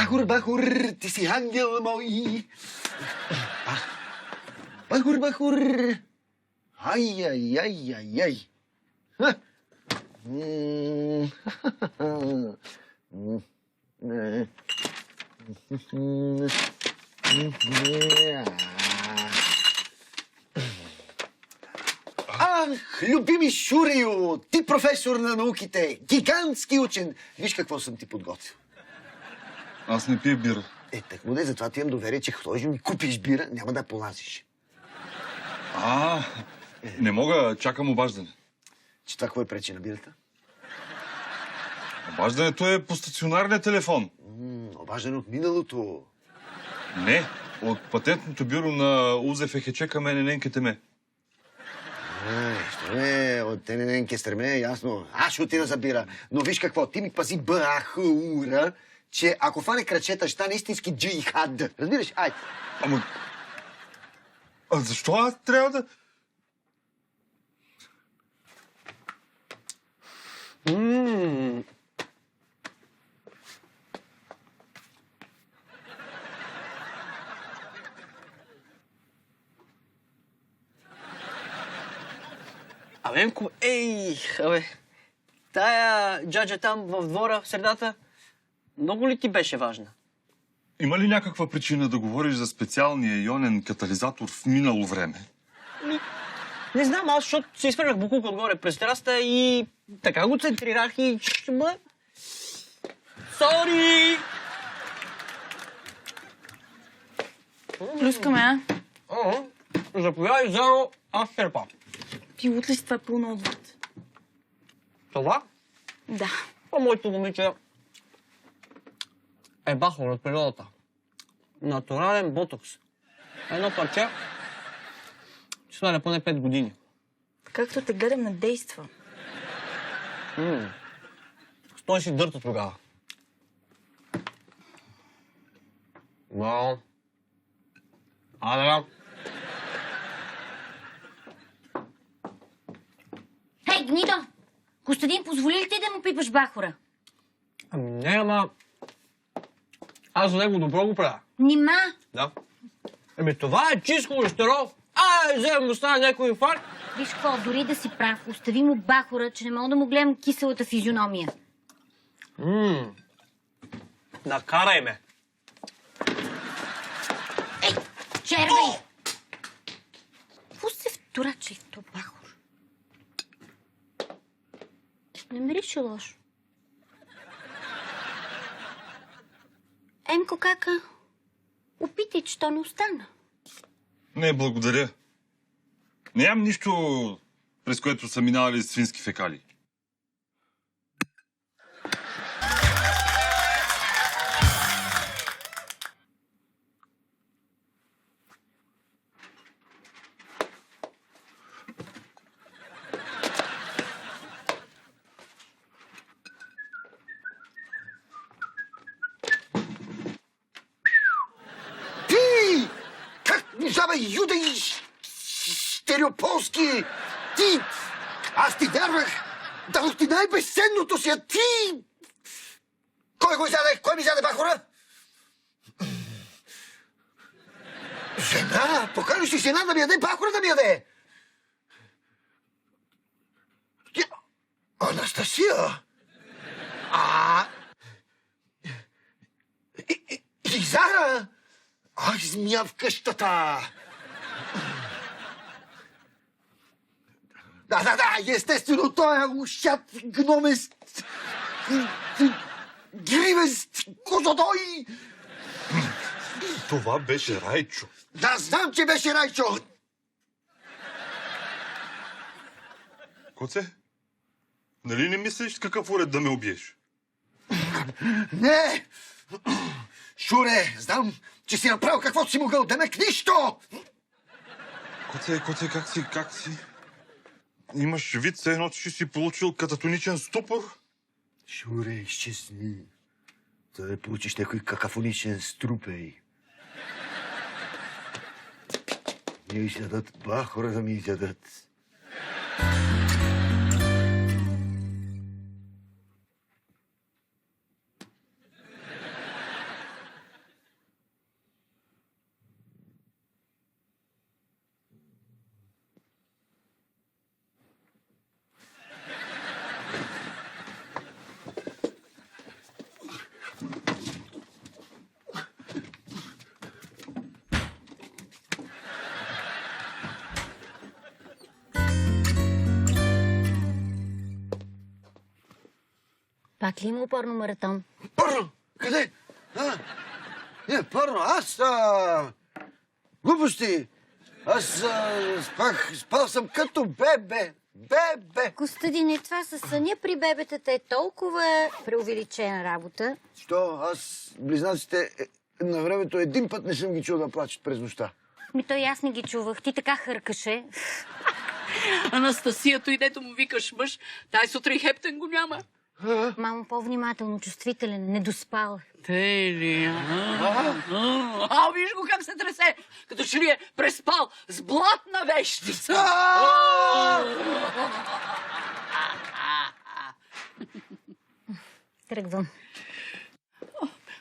Бахур, Бахур, ти си ангел мой. Бахур, Бахур. Ай. Ха. Ах, любими Шурею, ти професор на науките, гигантски учен. Виж какво съм ти подготвил. Аз не пия бира. Так му не, затова ти имам доверие, че ходиш ми купиш бира, няма да полазиш. Не мога, чакам обаждане. Че това какво е пречи на бирата? Обаждането е по стационарния телефон. Обаждане от миналото. Не, от патентното бюро на УЗФХЧ към ННН-КТМ. Що не, от ННН стреме, ясно. Аз ще отида за бира. Но виж какво, ти ми пази Бахура, че ако фане крачета, ще стане истински джихад. Разбираш? Айде. А защо аз трябва да... Менко, тая джаджа там в двора, в средата, много ли ти беше важна? Има ли някаква причина да говориш за специалния ионен катализатор в минало време? Не знам, аз защото си изфърлях букук отгоре през терасата и така го центрирах и ще бъде... Сори! Плюскаме, а? Заповядай, Заро, аз черпа. Пилот ли си, това е пълно отвод? Това? Да. Моето момиче е бахор от природата. Натурален ботокс. Едно парче ще стане поне 5 години. Както те гледам, не действа. Стой си дърта тогава. Да. Да. Хей, гнидо! Костадин, позволи ли ти да му пипаш бахора? Не, ама... Аз за него добро го правя. Нима! Да. Това е чист холестерол. Вземем му стане някой инфаркт. Виж какво, дори да си прав, остави му бахора, че не мога да му гледам киселата физиономия. Накарай ме. Ей, червей! Какво се вторачи в то бахор? Не мирише лошо. Емко кака, опитай, че то не остана. Не, благодаря. Нямам нищо, през което са минавали свински фекали. Жаба Юда и Стереополски! Ти! Аз ти вярвах! Дадох ти най-безценното си, а ти... Кой го изяде? Кой ми изяде бахора? Жена! Поканиш ли жена да ми яде бахора да ми яде? Анастасия! И Зара! Ай, змия в къщата! Да, естествено, той е ушат, гномест, гривест, козодой! Това беше Райчо. Да, знам, че беше Райчо! Коце, нали не мислиш какъв уред да ме убиеш? Не! Шуре, знам, че си направил каквото си могъл, демек нищо! Коце, как си? Имаш вид, все едно, че си получил кататоничен ступор? Шуре, изчезни. Да не получиш някой какафоничен струпей. Не изядат бахора да ми изядат. Пак ли има упорно маратон? Порно! Къде? Не, порно. Глупости! Спал съм като бебе. Бебе! Костадине, това със съня при бебетата е толкова преувеличена работа. Що? Близнаците на времето един път не съм ги чул да плачат през нощта. Той аз не ги чувах. Ти така хъркаше. Анастасия, той дето му викаш мъж, тай сутрин хептен го няма. Мамо, по-внимателно, чувствителен, недоспал. Тъй ли? Виж го как се тресе, като че ли е преспал с блатна вещица. Тръгвам.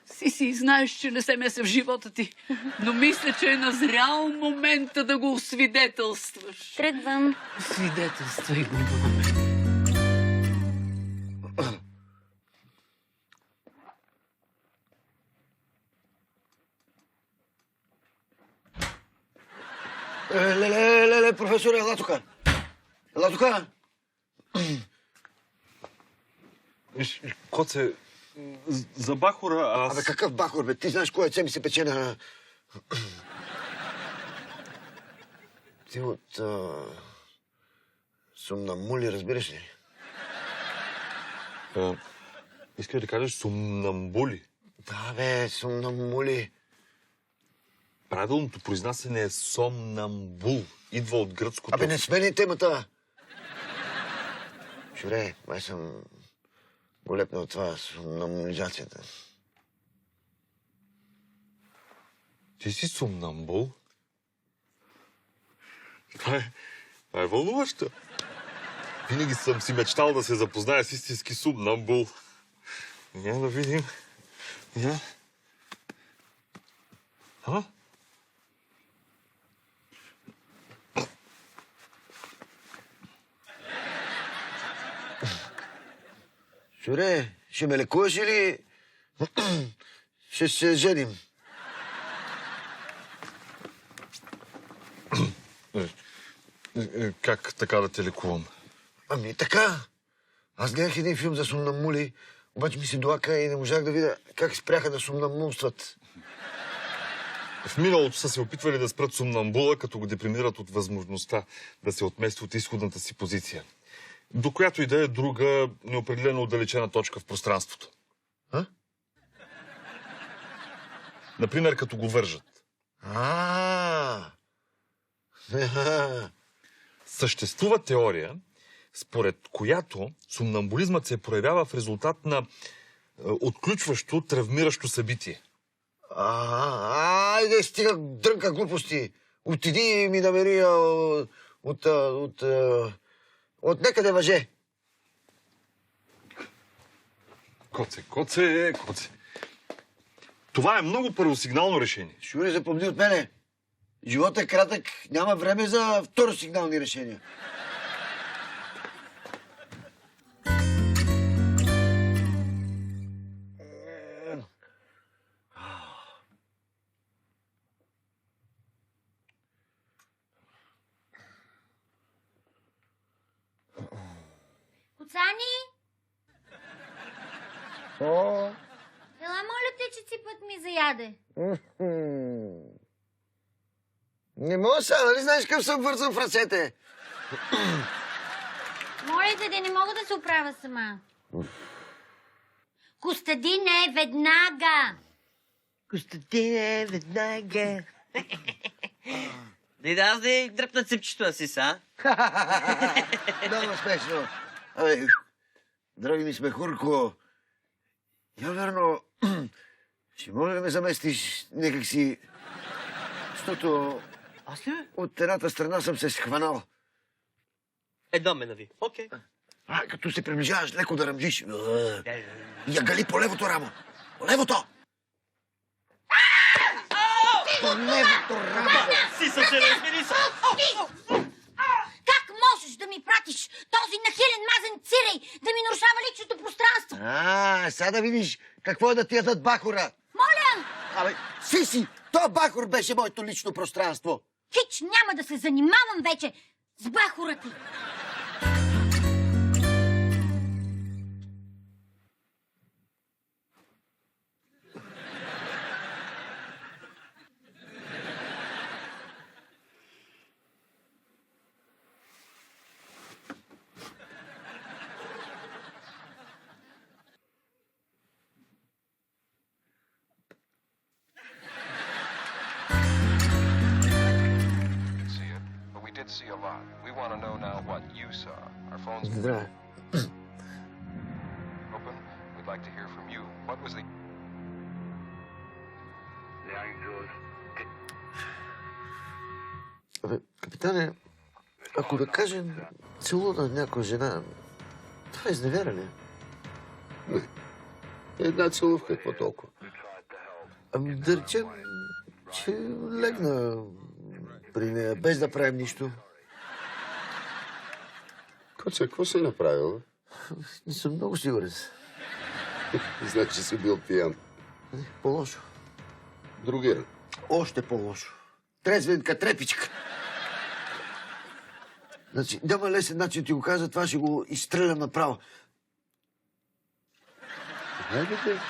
Си знаеш, че не се меся в живота ти, но мисля, че е назрял момента да го освидетелстваш. Тръгвам. Свидетелствай го, маме. Леле, професоре, ела тука. Ела тука. Коце, за бахора аз... Абе, какъв бахор, бе? Ти знаеш кое яйце ми се пече на... Ти от... сомнамбули, разбираш ли? Искаш да кажеш сомнамбули? Да, бе, сомнамбули. Правилното произнасяне е сомнамбул. Идва от гръцкото... Абе, не смени темата. Чуре, май съм голепна от това, сомнамбулизацията. Ти си сомнамбул? Това е вълнуващо. Винаги съм си мечтал да се запозная с истински сомнамбул. Няма да видим. Чуре, ще ме лекуваш или ще се женим? Как така да те лекувам? Ами така. Аз гледах един филм за сомнамбули, обаче ми се долака и не можах да видя как спряха да сомнамбулстват. В миналото са се опитвали да спрат сомнамбула, като го депримират от възможността да се отмести от изходната си позиция, до която и да е друга неопределено отдалечена точка в пространството. Например, като го вържат. Съществува теория, според която сомнамбулизмът се проявява в резултат на отключващо, травмиращо събитие. Айде, стига дрънка глупости. Отиди и ми намери от некъде въже. Коце. Това е много първосигнално решение. Шури, запомни от мене. Животът е кратък, няма време за второсигнални решения. Коцани? Ела, моля те, че си път ми заяде. Не мога сега, нали знаеш къв съм вързан в ръцете? Моля те, да не мога да се оправя сама. Костадине, веднага! Костадине, веднага. Да, аз да дръпна цепчето да си са. Много смешно. Абе, драги ми смехурко, верно, ще може да ме заместиш някакси, защото Аз ли бе? от едната страна съм се схванал. Едва ме нави. Окей. Като се приближаваш, леко да ръмжиш. Я гали по левото рамо. По левото! По левото рамо! Си се размери са. Как можеш да ми пратиш този нахилен мазен цирей да ми нарушава личното пространство? Сега да видиш какво е да ти ядат бахора. Моля! Абе, си! То бахор беше моето лично пространство. Хич няма да се занимавам вече с бахора ти. a lot. We want to know now what you saw. Our phones Здраве. open. We'd like to hear from you. What was the... Абе, капитане, ако да кажем целуна някоя жена, това е изневеряне. Не. Една целувка, какво толкова? Ами да речем, че легна при нея, без да правим нищо. Коце, какво си направил? Не съм много сигурен. Значи си бил пиян. По-лошо. Другиран. Още по-лошо. Трезвенка, трепичка. Значи, няма лесен начин ти го кажа, това ще го изстрелям направо. Хайде те.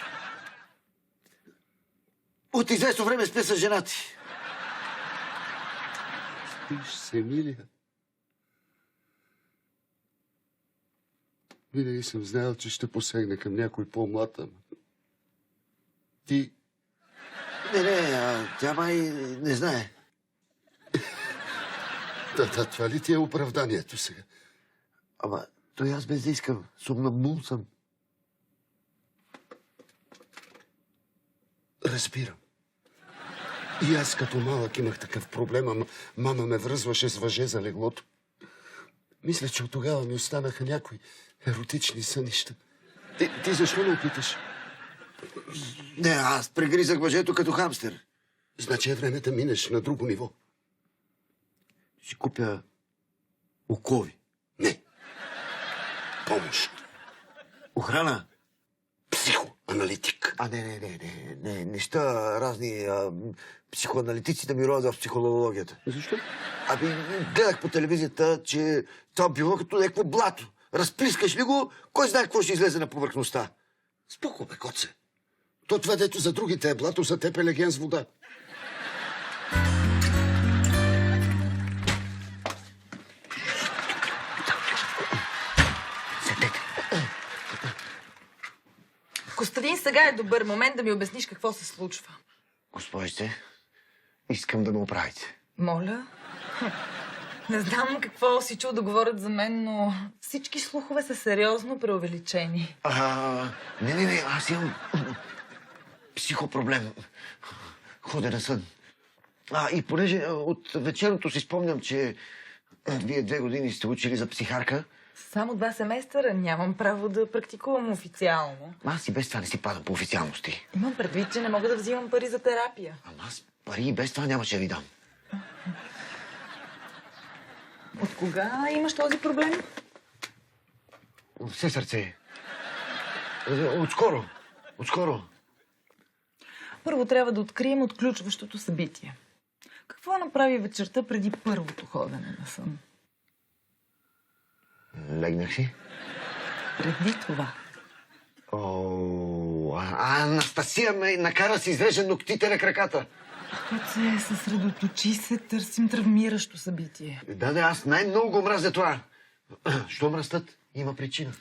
От известно време спя с жена ти. Спиш с Емилия. Винаги съм знаел, че ще посегне към някой по-млад, ама... Ти... Не, тя май не знае. Да, това ли ти е оправданието сега? Ама той аз без да искам. Сумнамбул съм. Разбирам. И аз като малък имах такъв проблем, ама мама ме връзваше с въже за леглото. Мисля, че от тогава ми останаха някои еротични сънища. Ти защо не опиташ? Не, аз прегризах въжето като хамстер. Значи е време да минеш на друго ниво. Ще купя окови. Не. Помощ. Охрана. Психоаналитик. Не. Неща разни психоаналитици да ми родят в психологията. Защо? Аби, гледах по телевизията, че това било като някакво блато. Разплискаш ли го, кой знае какво ще излезе на повърхността. Споко, бе, коце. То това, дето за другите е блато, за теб е леген с вода. Костадин, сега е добър момент да ми обясниш какво се случва. Госпожице, искам да ме оправите. Моля? Не знам какво си чул да говорят за мен, но всички слухове са сериозно преувеличени. Не, аз имам психопроблем. Ходя на сън. И понеже от вечерното си спомням, че вие 2 години сте учили за психарка. Само 2 семестъра, нямам право да практикувам официално. Аз и без това не си падам по официалности. Имам предвид, че не мога да взимам пари за терапия. Аз пари и без това нямаше да ви дам. От кога имаш този проблем? От все сърце. Отскоро. Първо трябва да открием отключващото събитие. Какво направи вечерта преди първото ходене на сън? Легнах си. Преди това. Анастасия ме накара си изреже ногтите на краката. Коце, съсредоточи се, търсим травмиращо събитие. Да, аз най-много го мразя това. Що мръстат? Има причина.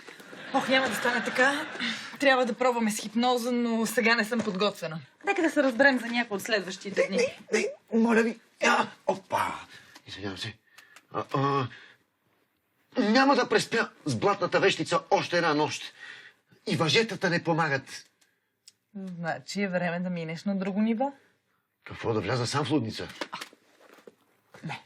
Ох, няма да стане така. Трябва да пробваме с хипноза, но сега не съм подготвена. Нека да се разберем за някои от следващите дни. Не, моля ви. Опа! Извинявам се. Няма да преспя с блатната вещица още една нощ. И въжетата не помагат. Значи е време да минеш на друго ниво. Какво, да вляза сам в лудница? Не.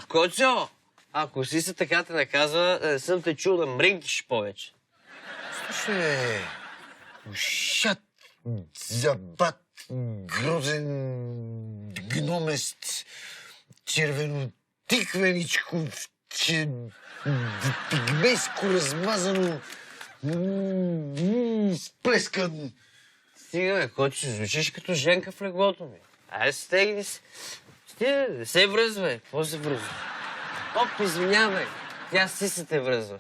Коцо, ако си се така те наказва, не съм те чул да мрънкиш повече. Слушай, ушат, забат, грозен, гномест, червенотиквеничко, пигмейско размазано, Сплескан. Стига, бе, Кочо, звучиш като женка в леглото ми. Айде, стегни се. Стига, не се връзвай. Какво се връзва? Оп, извинявай. Тя си се те връзва.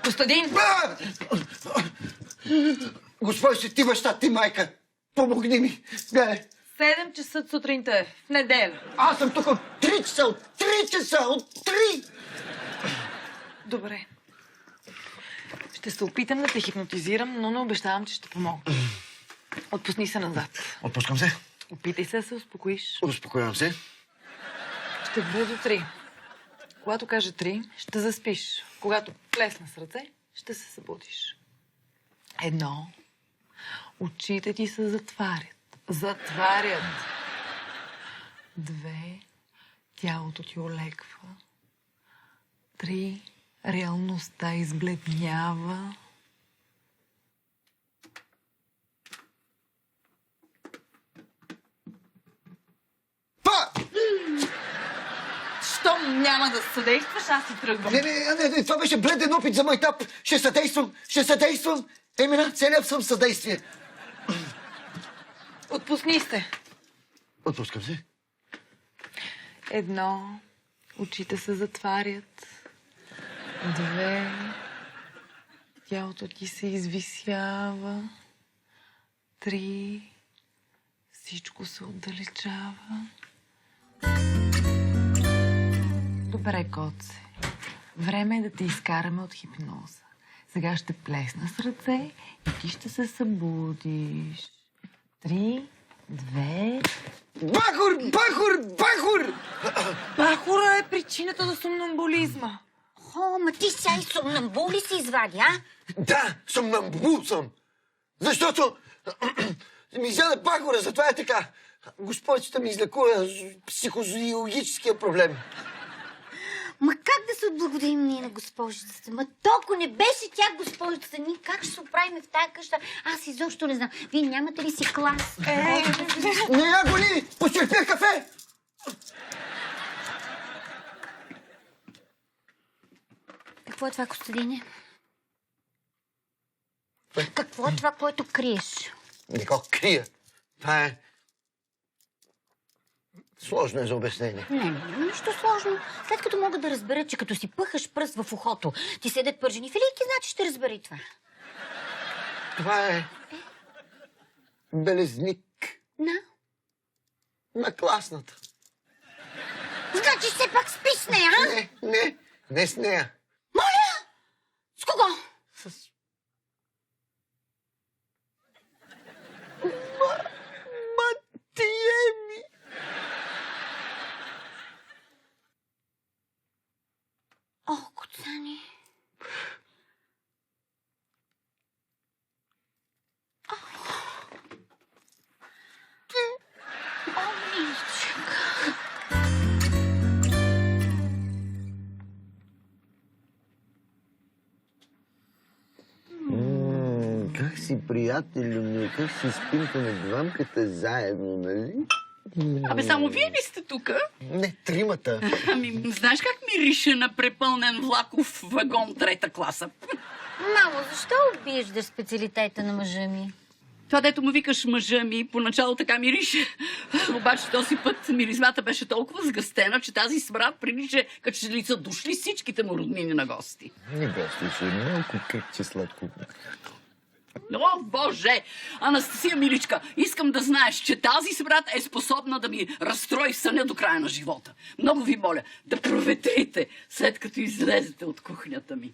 Костадин! Госпожо, ти баща, ти майка. Помогни ми. Гледай. 7 часа сутринта е, в неделя. Аз съм тук от 3 часа, от 3 часа, от 3! Добре. Ще се опитам да те хипнотизирам, но не обещавам, че ще помогна. Отпусни се назад. Отпускам се. Опитай се да се успокоиш. Успокоявам се. Ще бъде до 3. Когато кажа 3, ще заспиш. Когато плесна с ръце, ще се събудиш. 1. Очите ти се затварят. Затварят. 2. Тялото ти олеква. 3. Реалността избледнява. Щом няма да съдействаш, аз си тръгвам. Не, това беше бледен опит за майтап. Ще съдействам. Емина, целият съм съдействие. Отпусни се. Отпускам се. 1. Очите се затварят. 2. Тялото ти се извисява. 3. Всичко се отдалечава. Добре, Коце. Време е да те изкараме от хипноза. Сега ще плесна с ръце и ти ще се събудиш. 3, 2... Бахур! Бахура е причината за сомнамбулизма. О, ма ти сега и сомнамбул ли си извади, а? Да, сомнамбул съм. Защото ми изяде бахура, затова е така. Госпожицата ми излекува психозиологическия проблем. Ма как да се отблагодарим ние на госпожицата? Ма толкова не беше тя госпожицата. Ние как ще се оправим в тая къща? Аз изобщо не знам. Вие нямате ли си клас? Не я гони! Почерпя кафе! Какво е това, Костадине? Какво е това, което криеш? Не го крия. Това е... Сложно е за обяснение. Не, нищо сложно. След като мога да разбера, че като си пъхаш пръст в ухото, ти седят пържени филийки, значи ще разбера и това. Това е... белезник на класната. Значи все пак спиш с нея, а? Не с нея. Моля! С кого? С... Матиеми! О, Коцани. О, Мичка. Как си, приятелю ми? Как си спим на двамката заедно, нали? Абе, само вие ли сте тук? Не, тримата. Ами, знаеш как мирише на препълнен влаков вагон трета класа? Мамо, защо обиждаш специалитета на мъжа ми? Това, дето му викаш мъжа ми, поначало така мирише. Обаче този път миризмата беше толкова сгъстена, че тази смрад прилича, като че ли са дошли всичките му роднини на гости. Не гости, че малко кръгче сладко. О, Боже! Анастасия, миличка, искам да знаеш, че тази смрад е способна да ми разстрои съня до края на живота. Много ви моля да проветрите, след като излезете от кухнята ми.